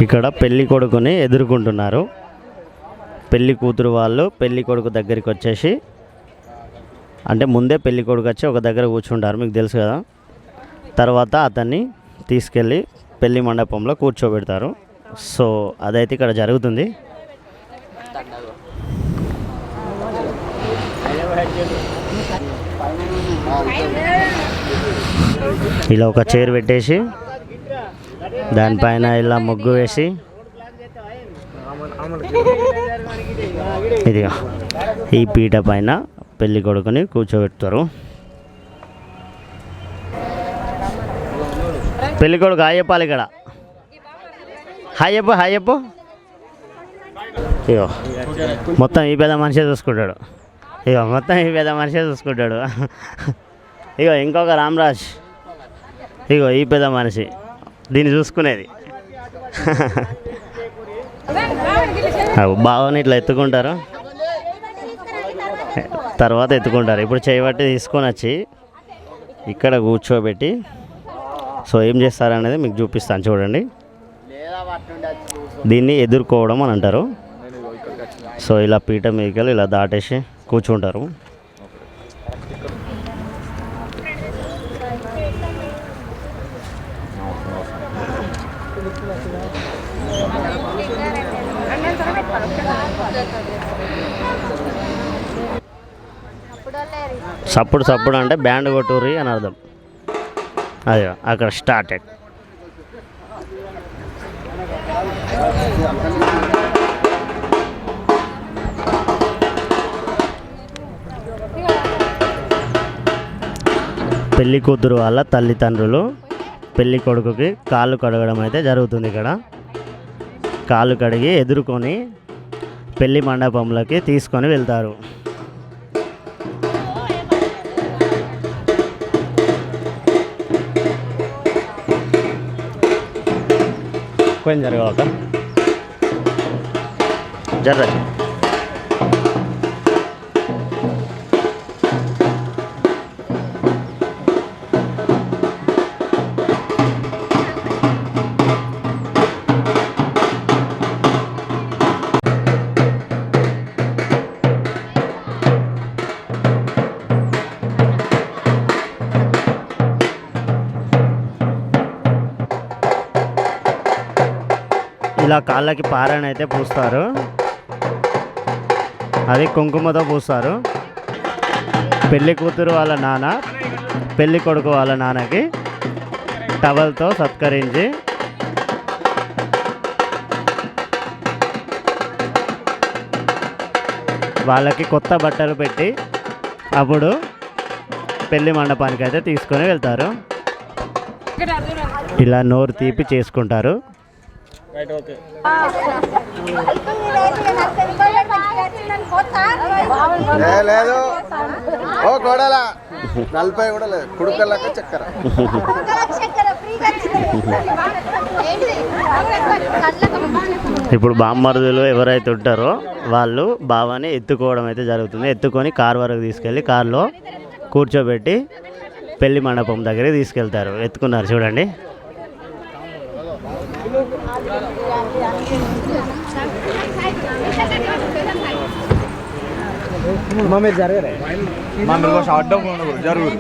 ఇక్కడ పెళ్లి కొడుకుని ఎదుర్కొంటున్నారు. పెళ్లి కూతురు వాళ్ళు పెళ్లి కొడుకు దగ్గరికి వచ్చేసి, అంటే ముందే పెళ్లి కొడుకు వచ్చి ఒక దగ్గర కూర్చుంటారు, మీకు తెలుసు కదా. తర్వాత అతన్ని తీసుకెళ్ళి పెళ్లి మండపంలో కూర్చోబెడతారు. సో అదైతే ఇక్కడ జరుగుతుంది. ఇలా ఒక చైర్ పెట్టేసి దానిపైన ఇలా ముగ్గు వేసి ఇదిగా ఈ పీట పైన పెళ్లి కొడుకుని కూర్చోబెడతారు. పెళ్లి కొడుకు హాయ్ చెప్పాలి ఇక్కడ. హాయ్ చెప్పు, హాయ్ చెప్పు. ఇగో మొత్తం ఈ పెద్ద మనిషే చూసుకుంటాడు. ఇగో మొత్తం ఈ పెద్ద మనిషే చూసుకుంటాడు. ఇగో ఇంకొక రామరాజ్, ఇగో ఈ పెద్ద మనిషి దీన్ని చూసుకునేది. బావని ఇట్లా ఎత్తుకుంటారు, తర్వాత ఎత్తుకుంటారు. ఇప్పుడు చేయబట్టి తీసుకొని వచ్చి ఇక్కడ కూర్చోబెట్టి, సో ఏం చేస్తారనేది మీకు చూపిస్తాను చూడండి. దీన్ని ఎదుర్కోవడం అని అంటారు. సో ఇలా పీట మీదకి ఇలా దాటేసి కూర్చుంటారు. సప్పుడు సప్పుడు అంటే బ్యాండ్ కొట్టుర్రి అని అర్థం. అదే అక్కడ స్టార్టెడ్. పెళ్లి కూతురు వాళ్ళ తల్లిదండ్రులు పెళ్లి కొడుకుకి కాళ్ళు కడగడం అయితే జరుగుతుంది. ఇక్కడ కాళ్ళు కడిగి ఎదుర్కొని పెళ్లి మండపంలోకి తీసుకొని వెళ్తారు. కొంచెం జరగక జర్ర. ఇలా కాళ్ళకి పారాయణ అయితే పూస్తారు. అది కుంకుమతో పూస్తారు. పెళ్లి కూతురు వాళ్ళ నాన్న పెళ్లి కొడుకు వాళ్ళ నాన్నకి టవల్తో సత్కరించి వాళ్ళకి కొత్త బట్టలు పెట్టి అప్పుడు పెళ్లి మండపానికి అయితే తీసుకొని వెళ్తారు. ఇలా నోరు తీపి చేసుకుంటారు. లేదు ఓ కోడల 40 కూడా లేదు, కుడుకలకి చక్కెర. ఇప్పుడు బామ్మరుదులు ఎవరైతే ఉంటారో వాళ్ళు బావని ఎత్తుకోవడం అయితే జరుగుతుంది. ఎత్తుకొని కారు వరకు తీసుకెళ్ళి కారులో కూర్చోబెట్టి పెళ్లి మండపం దగ్గరికి తీసుకెళ్తారు. ఎత్తుకున్నారు చూడండి. మీరు జరగరే షార్ట్ జరుగు.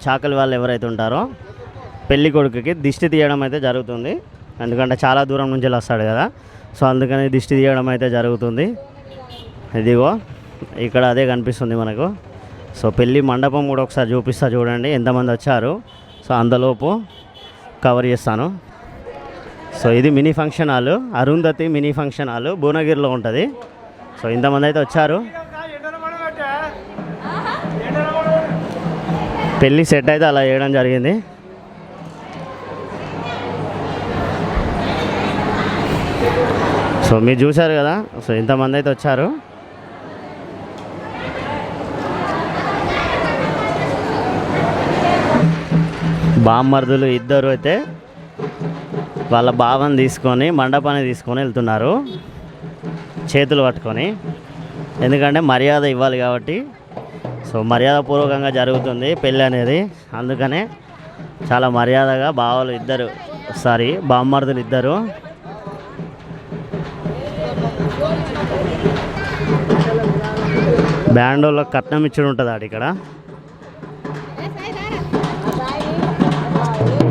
చాకలి వాళ్ళు ఎవరైతే ఉంటారో పెళ్లి కొడుకుకి దిష్టి తీయడం అయితే జరుగుతుంది. ఎందుకంటే చాలా దూరం నుంచి వస్తాడు కదా, సో అందుకని దిష్టి తీయడం అయితే జరుగుతుంది. ఇదిగో ఇక్కడ అదే కనిపిస్తుంది మనకు. సో పెళ్ళి మండపం కూడా ఒకసారి చూపిస్తా చూడండి ఎంతమంది వచ్చారు. సో అంతలోపు కవర్ చేస్తాను. సో ఇది mini function hall, Arundhati mini function hall భువనగిరిలో ఉంటుంది. సో ఇంతమంది అయితే వచ్చారు. పెళ్ళి సెట్ అయితే అలా చేయడం జరిగింది. సో మీరు చూశారు కదా, సో ఇంతమంది అయితే వచ్చారు. బామ్మర్దులు ఇద్దరు అయితే వాళ్ళ బావని తీసుకొని మండపాన్ని తీసుకొని వెళ్తున్నారు చేతులు పట్టుకొని. ఎందుకంటే మర్యాద ఇవ్వాలి కాబట్టి. సో మర్యాదపూర్వకంగా జరుగుతుంది పెళ్ళి అనేది, అందుకనే చాలా మర్యాదగా బావలు ఇద్దరు బామ్మర్దులు ఇద్దరు బ్యాండోలో కట్నం ఇచ్చుడు ఉంటుంది ఆడ ఇక్కడ.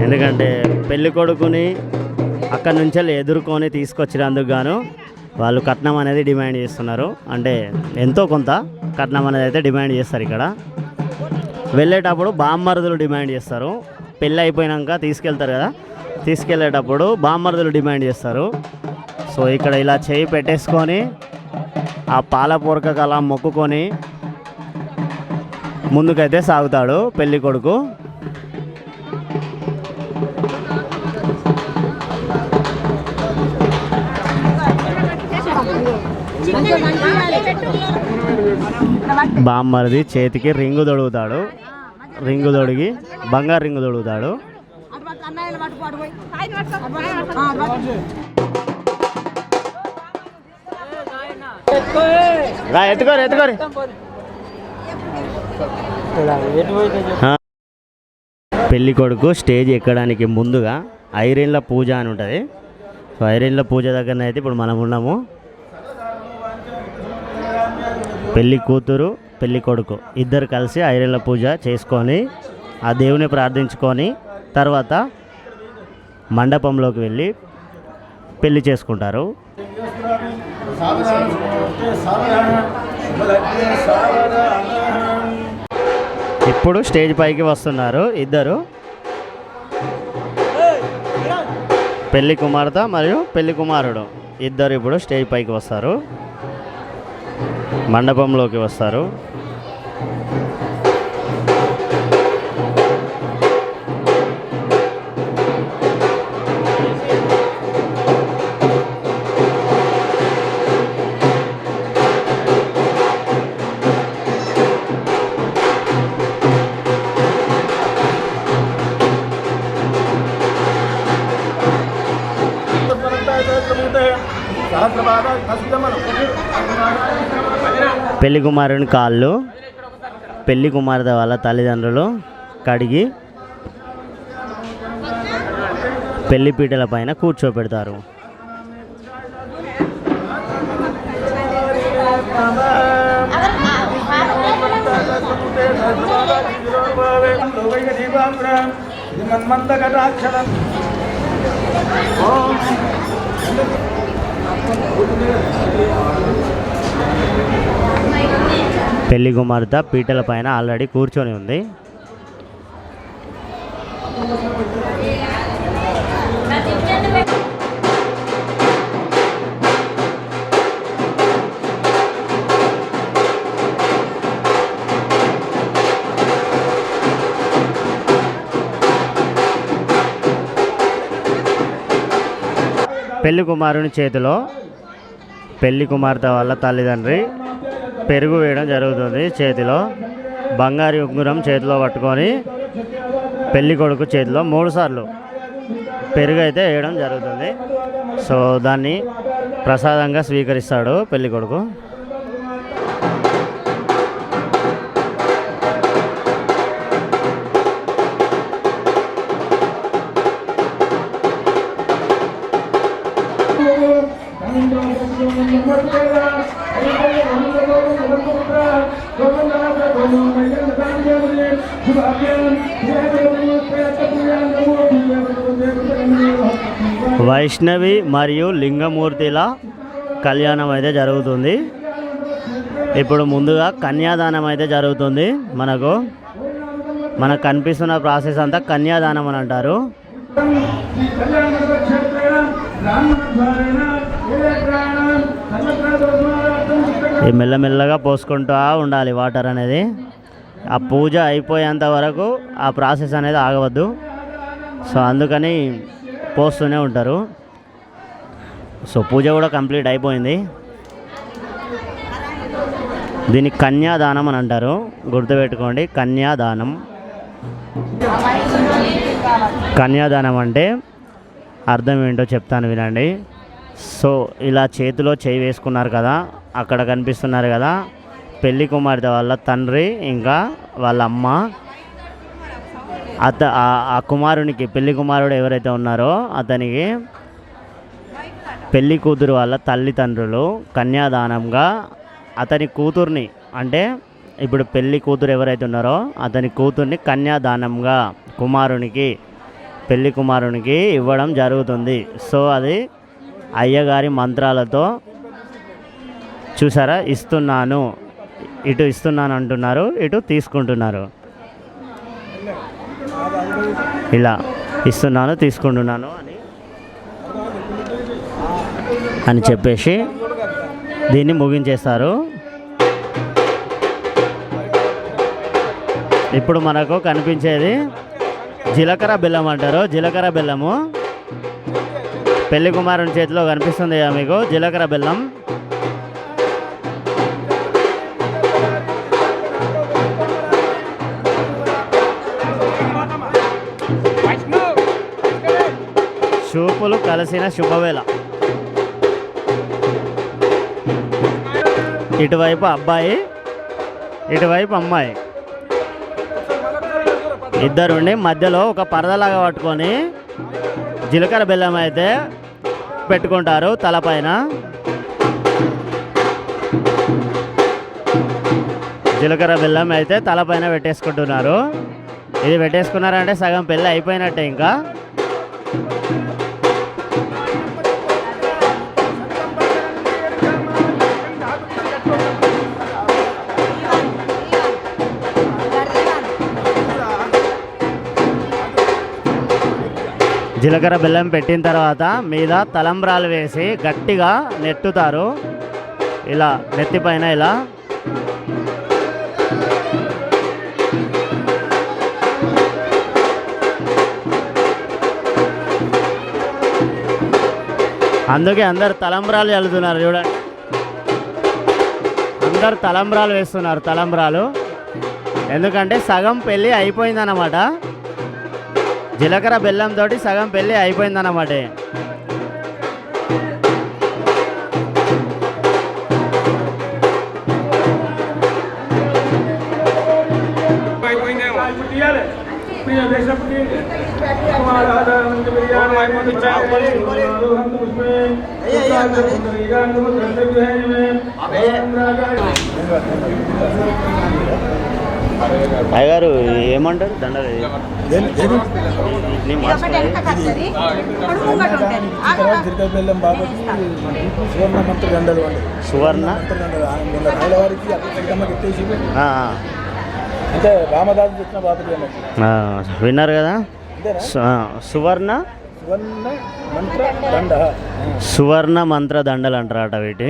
ఎందుకంటే పెళ్ళి కొడుకుని అక్కడి నుంచి ఎదుర్కొని తీసుకొచ్చినందుకు గాను వాళ్ళు కట్నం అనేది డిమాండ్ చేస్తున్నారు. అంటే ఎంతో కొంత కట్నం అనేది అయితే డిమాండ్ చేస్తారు ఇక్కడ. వెళ్ళేటప్పుడు బామ్మర్దులు డిమాండ్ చేస్తారు. పెళ్ళి అయిపోయినాక తీసుకెళ్తారు కదా, తీసుకెళ్ళేటప్పుడు బామ్మర్దులు డిమాండ్ చేస్తారు. సో ఇక్కడ ఇలా చేయి పెట్టేసుకొని ఆ పాల పూరకకు అలా మొక్కుకొని ముందుకైతే సాగుతాడు పెళ్ళి కొడుకు. బామ్మరిది చేతికి రింగు తొడుగుతాడు, రింగు తొడిగి బంగారు రింగు తొడుగుతాడు. ఎత్తుకోరు ఎత్తుకోరు. పెళ్ళి కొడుకు స్టేజ్ ఎక్కడానికి ముందుగా ఐరేన్ల పూజ అని ఉంటుంది. సో ఐరేన్ల పూజ దగ్గరనైతే ఇప్పుడు మనం ఉన్నాము. పెళ్ళి కూతురు పెళ్ళి కొడుకు ఇద్దరు కలిసి ఐరేన్ల పూజ చేసుకొని ఆ దేవుని ప్రార్థించుకొని తర్వాత మండపంలోకి వెళ్ళి పెళ్ళి చేసుకుంటారు. ఇప్పుడు స్టేజ్ పైకి వస్తున్నారు ఇద్దరు, పెళ్లి కుమార్తె మరియు పెళ్లి కుమారుడు ఇద్దరు ఇప్పుడు స్టేజ్ పైకి వస్తారు, మండపంలోకి వస్తారు. పెళ్లి కుమారుని కాళ్ళు పెళ్లి కుమార్తె వాళ్ళ తల్లిదండ్రులు కడిగి పెళ్లి పీటల పైన కూర్చోపెడతారు. పెళ్లి కుమార్తె పీటల పైన ఆల్రెడీ కూర్చొని ఉంది. పెళ్లి కుమారుని చేతిలో పెళ్లి కుమార్తె వాళ్ళ తల్లిదండ్రి పెరుగు వేయడం జరుగుతుంది. చేతిలో బంగారు ఉంగరం చేతిలో పట్టుకొని పెళ్లి కొడుకు చేతిలో 3 సార్లు పెరుగు అయితే వేయడం జరుగుతుంది. సో దాన్ని ప్రసాదంగా స్వీకరిస్తాడు పెళ్లి కొడుకు. వైష్ణవి మరియు లింగమూర్తిల కళ్యాణం అయితే జరుగుతుంది. ఇప్పుడు ముందుగా కన్యాదానం అయితే జరుగుతుంది. మనకు కనిపిస్తున్న ప్రాసెస్ అంతా కన్యాదానం అని అంటారు. ఈ మెల్లమెల్లగా పోసుకుంటూ ఉండాలి వాటర్ అనేది. ఆ పూజ అయిపోయేంత వరకు ఆ ప్రాసెస్ అనేది ఆగవద్దు. సో అందుకని పోస్తూనే ఉంటారు. సో పూజ కూడా కంప్లీట్ అయిపోయింది. దీన్ని కన్యాదానం అని అంటారు, గుర్తుపెట్టుకోండి. కన్యాదానం అంటే అర్థం ఏంటో చెప్తాను వినండి. సో ఇలా చేతిలో చేయి వేసుకున్నారు కదా, అక్కడ కనిపిస్తున్నారు కదా పెళ్లి కుమార్తె వాళ్ళ తండ్రి ఇంకా వాళ్ళ అమ్మ. ఆ కుమారునికి, పెళ్లి కుమారుడు ఎవరైతే ఉన్నారో అతనికి పెళ్లి కూతురు వాళ్ళ తల్లిదండ్రులు కన్యాదానంగా అతని కూతుర్ని, అంటే ఇప్పుడు పెళ్లి కూతురు ఎవరైతే ఉన్నారో అతని కూతుర్ని కన్యాదానంగా పెళ్లి కుమారునికి ఇవ్వడం జరుగుతుంది. సో అది అయ్యగారి మంత్రాలతో, చూసారా, ఇస్తున్నాను, ఇటు ఇస్తున్నాను అంటున్నారు, ఇటు తీసుకుంటున్నారు. ఇలా ఇస్తున్నాను తీసుకుంటున్నాను అని చెప్పేసి దీన్ని ముగించేస్తారు. ఇప్పుడు మనకు కనిపించేది జీలకర్ర బెల్లం అంటారు. జీలకర్ర బెల్లము పెళ్లి కుమారుని చేతిలో కనిపిస్తుంది కదా మీకు, జీలకర్ర బెల్లం. చూపులు కలిసిన శుభవేళ. ఇటువైపు అబ్బాయి, ఇటువైపు అమ్మాయి, ఇద్దరుండి మధ్యలో ఒక పరదలాగా పట్టుకొని జీలకర్ర బెల్లం అయితే పెట్టుకుంటారు తలపైన. జీలకర్ర బెల్లం అయితే తలపైన పెట్టేసుకుంటున్నారు. ఇది పెట్టేసుకున్నారంటే సగం పెళ్ళి అయిపోయినట్టే. ఇంకా జీలకర్ర బెల్లం పెట్టిన తర్వాత మీద తలంబ్రాలు వేసి గట్టిగా నెట్టుతారు. ఇలా నెత్తిపైన ఇలా. అందుకే అందరు తలంబ్రాలు చల్లుతున్నారు చూడండి. అందరు తలంబ్రాలు వేస్తున్నారు, తలంబ్రాలు. ఎందుకంటే సగం పెళ్ళి అయిపోయిందన్నమాట. జీలకర్ర బెల్లంతో సగం పెళ్ళి అయిపోయిందన్నమాట. అయ్యగారు ఏమంటారు దండలు? సువర్ణ విన్నారు కదా, సువర్ణ మంత్ర దండలు అంటారట వీటి.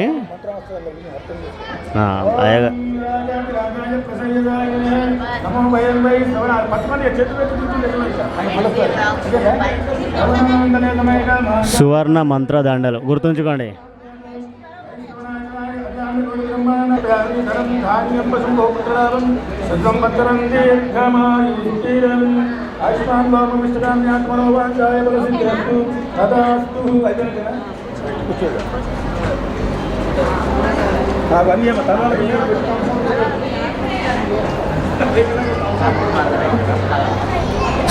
సువర్ణ మంత్ర దండలు గుర్తుంచుకోండి.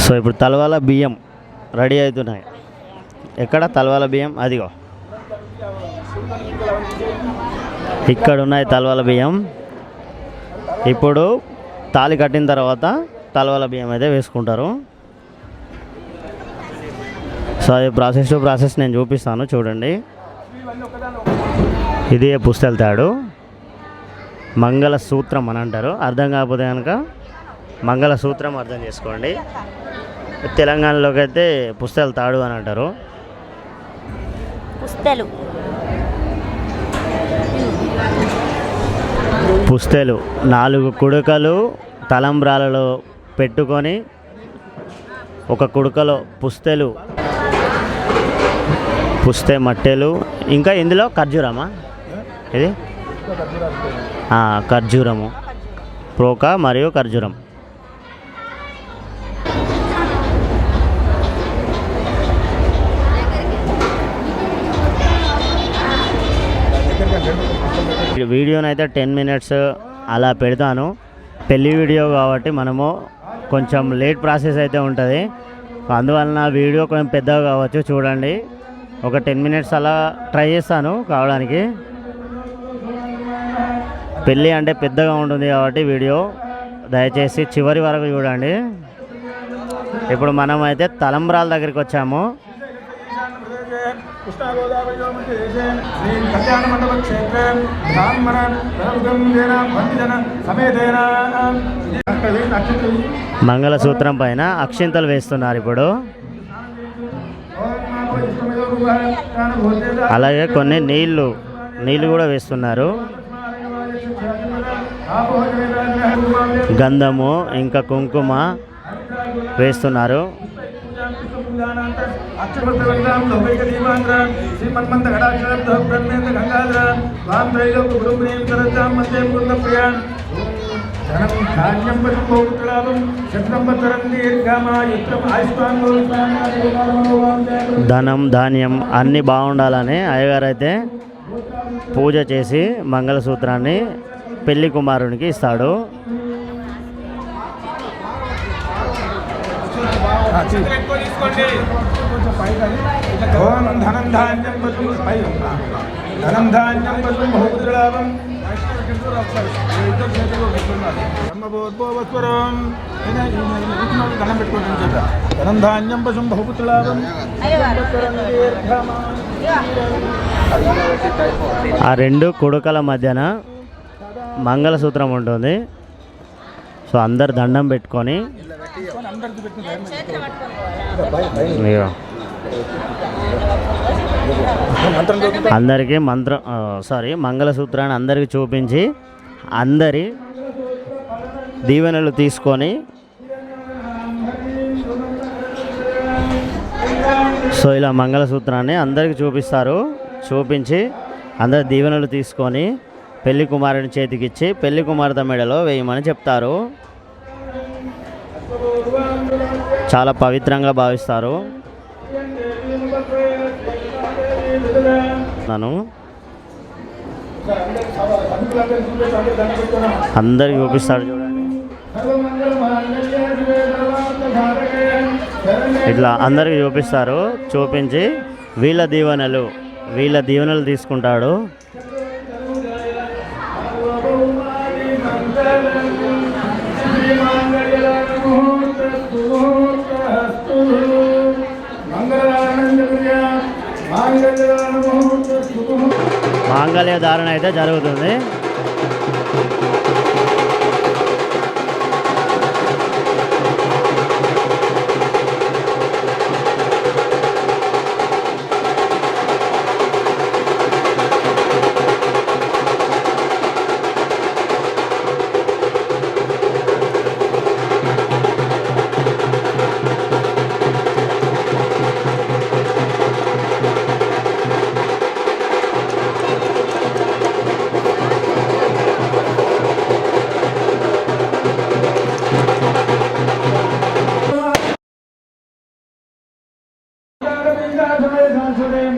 సో ఇప్పుడు తలవాల బియ్యం రెడీ అవుతున్నాయి. ఎక్కడ తలవాల బియ్యం? అదిగో ఇక్కడ ఉన్నాయి తలవాల బియ్యం. ఇప్పుడు తాళి కట్టిన తర్వాత తలవల బియ్యం అయితే వేసుకుంటారు. సో అది ప్రాసెస్ టు ప్రాసెస్ నేను చూపిస్తాను చూడండి. ఇది పుస్తెల తాడు, మంగళసూత్రం అని అంటారు. అర్థం కాకపోతే కనుక మంగళసూత్రం అర్థం చేసుకోండి. తెలంగాణలోకి అయితే పుస్తెల తాడు అని అంటారు. పుస్తెలు 4 కుడుకలు తలంబ్రాలలో పెట్టుకొని ఒక కుడుకలో పుస్తే మట్టెలు, ఇంకా ఇందులో ఖర్జూరమా, ఇది ఖర్జూరము, ప్రోక మరియు ఖర్జూరం. వీడియోనైతే 10 మినిట్స్ అలా పెడతాను. పెళ్ళి వీడియో కాబట్టి మనము కొంచెం లేట్ ప్రాసెస్ అయితే ఉంటుంది. అందువలన వీడియో కొంచెం పెద్దగా కావచ్చు, చూడండి. ఒక 10 మినిట్స్ అలా ట్రై చేస్తాను కావడానికి. పెళ్ళి అంటే పెద్దగా ఉంటుంది కాబట్టి వీడియో దయచేసి చివరి వరకు చూడండి. ఇప్పుడు మనం అయితే తలంబ్రాల దగ్గరికి వచ్చాము. మంగళసూత్రం పైన అక్షింతలు వేస్తున్నారు ఇప్పుడు. అలాగే కొన్ని నీళ్ళు కూడా వేస్తున్నారు. గంధము ఇంకా కుంకుమ వేస్తున్నారు. ధనం ధాన్యం అన్నీ బాగుండాలని అయ్యగారు అయితే పూజ చేసి మంగళసూత్రాన్ని పెళ్లి కుమారునికి ఇస్తాడు. ఆ 2 కుడుకల మధ్యన మంగళసూత్రం ఉంటుంది. సో అందరు దండం పెట్టుకొని అందరికీ మంగళసూత్రాన్ని అందరికీ చూపించి అందరి దీవెనలు తీసుకొని, సో ఇలా మంగళసూత్రాన్ని అందరికీ చూపిస్తారు. చూపించి అందరి దీవెనలు తీసుకొని పెళ్లి కుమారుని చేతికిచ్చి పెళ్లి కుమార్తె మెడలో వేయమని చెప్తారు. చాలా పవిత్రంగా భావిస్తారు. అందరికి చూపిస్తాడు చూడండి. ఇట్లా అందరికి చూపిస్తారు. చూపించి వీళ్ళ దీవెనలు తీసుకుంటాడు. మాంగళ్య ధారణ అయితే జరుగుతుంది.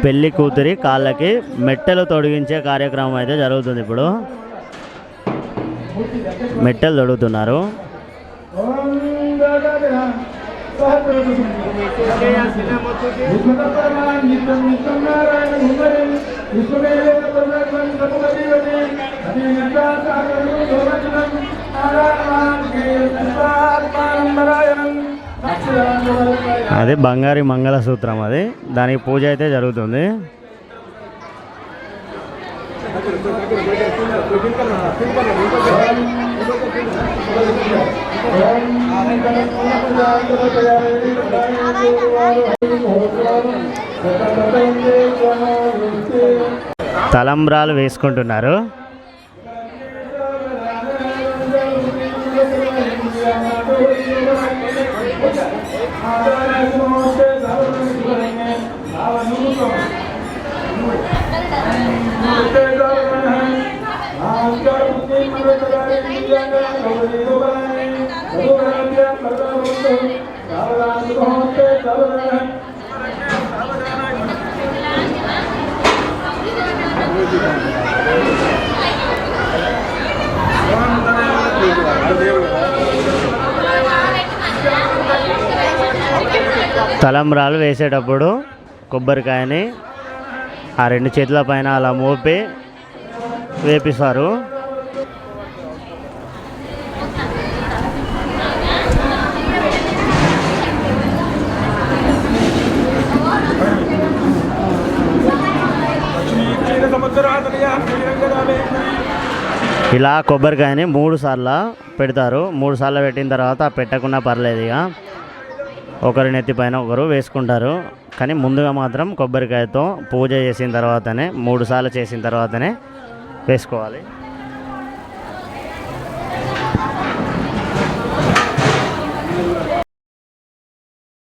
పెళ్లి కూతురి కాళ్ళకి మెట్టెలు తొడిగించే కార్యక్రమం అయితే జరుగుతుంది. ఇప్పుడు మెట్టెలు తొడుగుతున్నారు. అది బంగారి మంగళసూత్రం, అది దానికి పూజ అయితే జరుగుతుంది. తలంబ్రాలు వేసుకుంటున్నారు. తలంబ్రాలు వేసేటప్పుడు కొబ్బరికాయని ఆ రెండు చేతుల పైన అలా మోపి వేపిస్తారు. ఇలా కొబ్బరికాయని 3 సార్లు పెడతారు. 3 సార్లు పెట్టిన తర్వాత పెట్టకుండా పర్లేదు, ఇక ఒకరి నెత్తి పైన ఒకరు వేసుకుంటారు. కానీ ముందుగా మాత్రం కొబ్బరికాయతో పూజ చేసిన తర్వాతనే 3 సార్లు చేసిన తర్వాతనే వేసుకోవాలి.